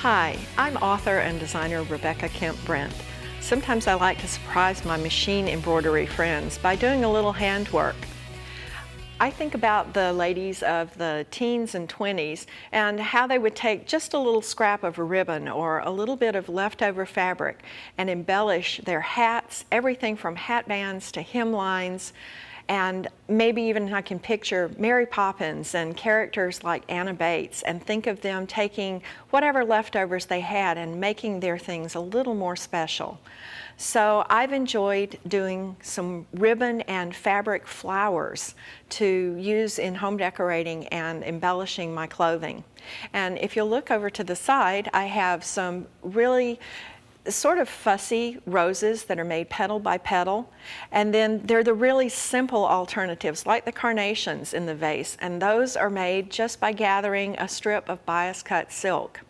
Hi, I'm author and designer Rebecca Kemp Brent. Sometimes I like to surprise my machine embroidery friends by doing a little handwork. I think about the ladies of the teens and 20s and how they would take just a little scrap of a ribbon or a little bit of leftover fabric and embellish their hats, everything from hat bands to hemlines, and maybe even I can picture Mary Poppins and characters like Anna Bates and think of them taking whatever leftovers they had and making their things a little more special. So I've enjoyed doing some ribbon and fabric flowers to use in home decorating and embellishing my clothing. And if you'll look over to the side, I have some really sort of fussy roses that are made petal by petal, and then they're the really simple alternatives like the carnations in the vase, and those are made just by gathering a strip of bias cut silk.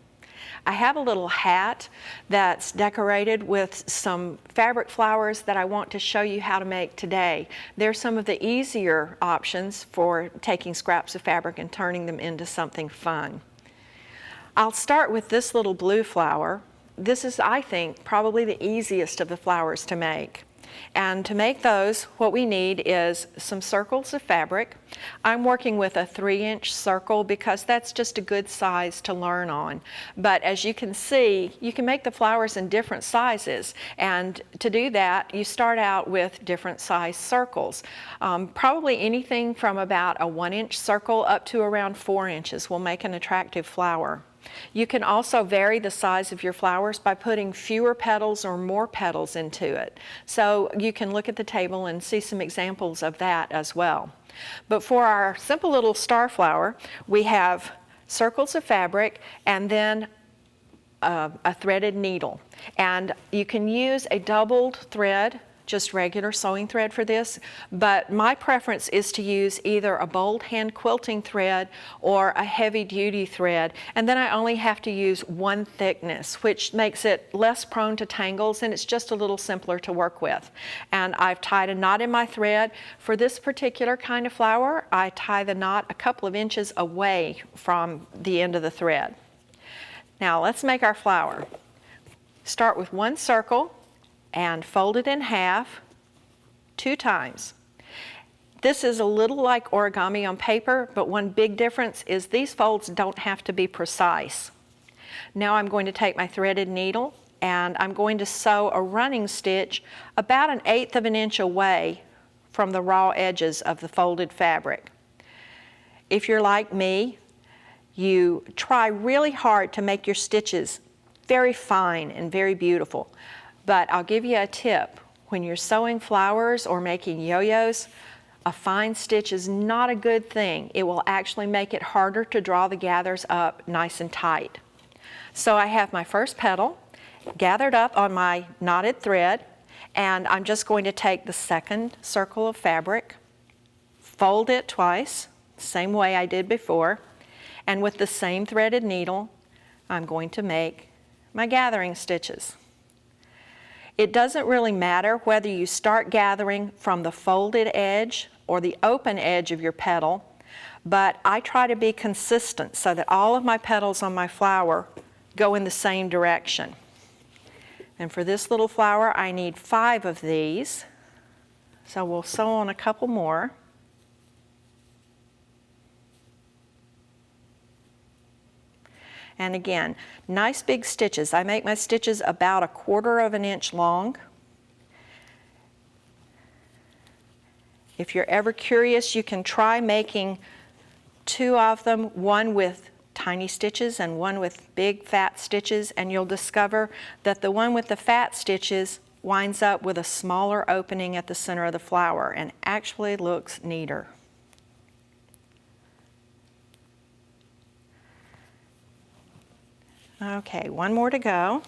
I have a little hat that's decorated with some fabric flowers that I want to show you how to make today. They're some of the easier options for taking scraps of fabric and turning them into something fun. I'll start with this little blue flower. This is, I think, probably the easiest of the flowers to make. And to make those, what we need is some circles of fabric. I'm working with a 3-inch circle because that's just a good size to learn on. But as you can see, you can make the flowers in different sizes. And to do that, you start out with different size circles. Probably anything from about a 1-inch circle up to around 4 inches will make an attractive flower. You can also vary the size of your flowers by putting fewer petals or more petals into it. So you can look at the table and see some examples of that as well. But for our simple little star flower, we have circles of fabric and then a threaded needle. And you can use a doubled thread, just regular sewing thread for this, but my preference is to use either a bold hand quilting thread or a heavy duty thread, and then I only have to use one thickness, which makes it less prone to tangles and it's just a little simpler to work with. And I've tied a knot in my thread. For this particular kind of flower, I tie the knot a couple of inches away from the end of the thread. Now let's make our flower. Start with one circle and fold it in half 2 times. This is a little like origami on paper, but one big difference is these folds don't have to be precise. Now I'm going to take my threaded needle and I'm going to sew a running stitch about 1/8 of an inch away from the raw edges of the folded fabric. If you're like me, you try really hard to make your stitches very fine and very beautiful. But I'll give you a tip. When you're sewing flowers or making yo-yos, a fine stitch is not a good thing. It will actually make it harder to draw the gathers up nice and tight. So I have my first petal gathered up on my knotted thread, and I'm just going to take the second circle of fabric, fold it twice, same way I did before, and with the same threaded needle, I'm going to make my gathering stitches. It doesn't really matter whether you start gathering from the folded edge or the open edge of your petal, but I try to be consistent so that all of my petals on my flower go in the same direction. And for this little flower, I need 5 of these, so we'll sew on a couple more. And again, nice big stitches. I make my stitches about 1/4 of an inch long. If you're ever curious, you can try making 2 of them, one with tiny stitches and one with big fat stitches, and you'll discover that the one with the fat stitches winds up with a smaller opening at the center of the flower and actually looks neater. Okay, one more to go.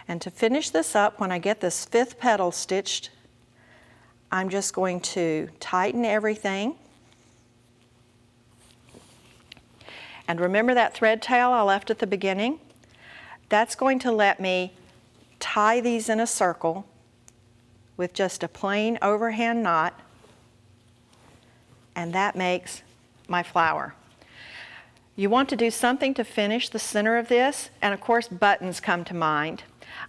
And to finish this up, when I get this 5th petal stitched, I'm just going to tighten everything. And remember that thread tail I left at the beginning? That's going to let me tie these in a circle with just a plain overhand knot, and that makes my flower. You want to do something to finish the center of this, and of course buttons come to mind.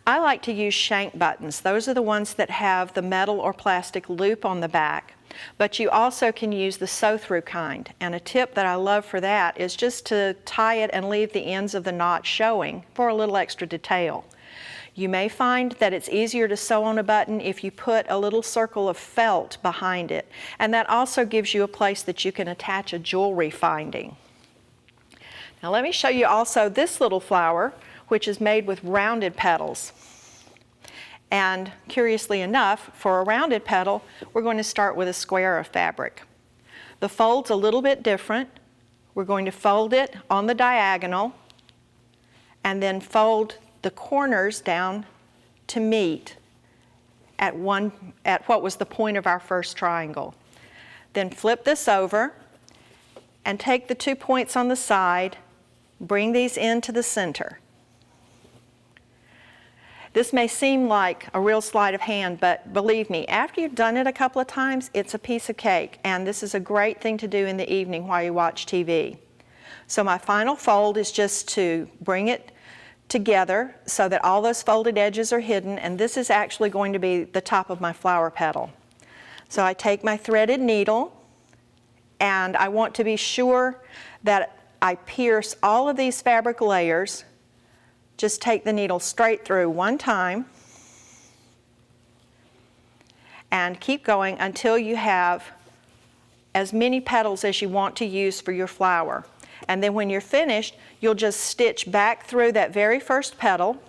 I like to use shank buttons. Those are the ones that have the metal or plastic loop on the back. But you also can use the sew-through kind, and a tip that I love for that is just to tie it and leave the ends of the knot showing for a little extra detail. You may find that it's easier to sew on a button if you put a little circle of felt behind it, and that also gives you a place that you can attach a jewelry finding. Now let me show you also this little flower, which is made with rounded petals. And curiously enough, for a rounded petal, we're going to start with a square of fabric. The fold's a little bit different. We're going to fold it on the diagonal and then fold the corners down to meet at what was the point of our first triangle. Then flip this over and take the 2 points on the side, bring these into the center. This may seem like a real sleight of hand, but believe me, after you've done it a couple of times, it's a piece of cake, and this is a great thing to do in the evening while you watch TV. So my final fold is just to bring it together so that all those folded edges are hidden, and this is actually going to be the top of my flower petal. So I take my threaded needle, and I want to be sure that I pierce all of these fabric layers. Just take the needle straight through one time and keep going until you have as many petals as you want to use for your flower. And then when you're finished, you'll just stitch back through that very first petal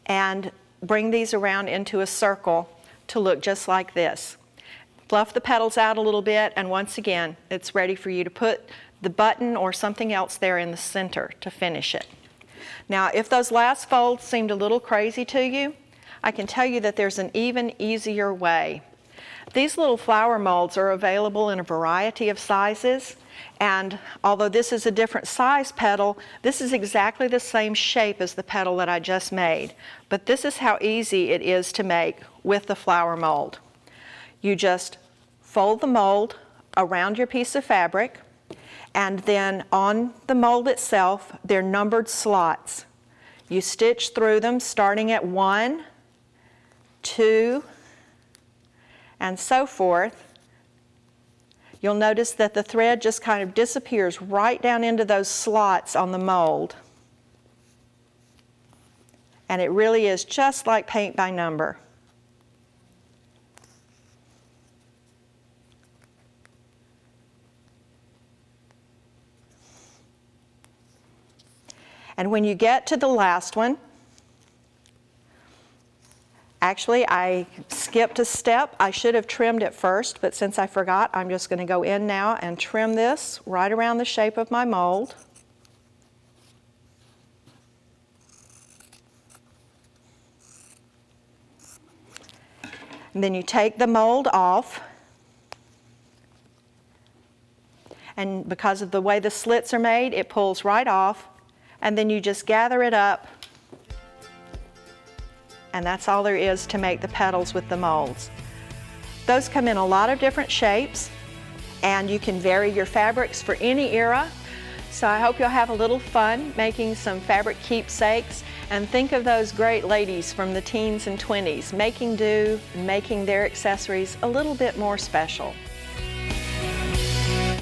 and bring these around into a circle to look just like this. Fluff the petals out a little bit, and once again, it's ready for you to put the button or something else there in the center to finish it. Now, if those last folds seemed a little crazy to you, I can tell you that there's an even easier way. These little flower molds are available in a variety of sizes, and although this is a different size petal, this is exactly the same shape as the petal that I just made. But this is how easy it is to make with the flower mold. You just fold the mold around your piece of fabric, and then on the mold itself, they're numbered slots. You stitch through them starting at 1, 2, and so forth. You'll notice that the thread just kind of disappears right down into those slots on the mold. And it really is just like paint by number. And when you get to the last one, actually I skipped a step. I should have trimmed it first, but since I forgot, I'm just going to go in now and trim this right around the shape of my mold. And then you take the mold off. And because of the way the slits are made, it pulls right off. And then you just gather it up, and that's all there is to make the petals with the molds. Those come in a lot of different shapes, and you can vary your fabrics for any era. So I hope you'll have a little fun making some fabric keepsakes, and think of those great ladies from the teens and 20s making do, making their accessories a little bit more special.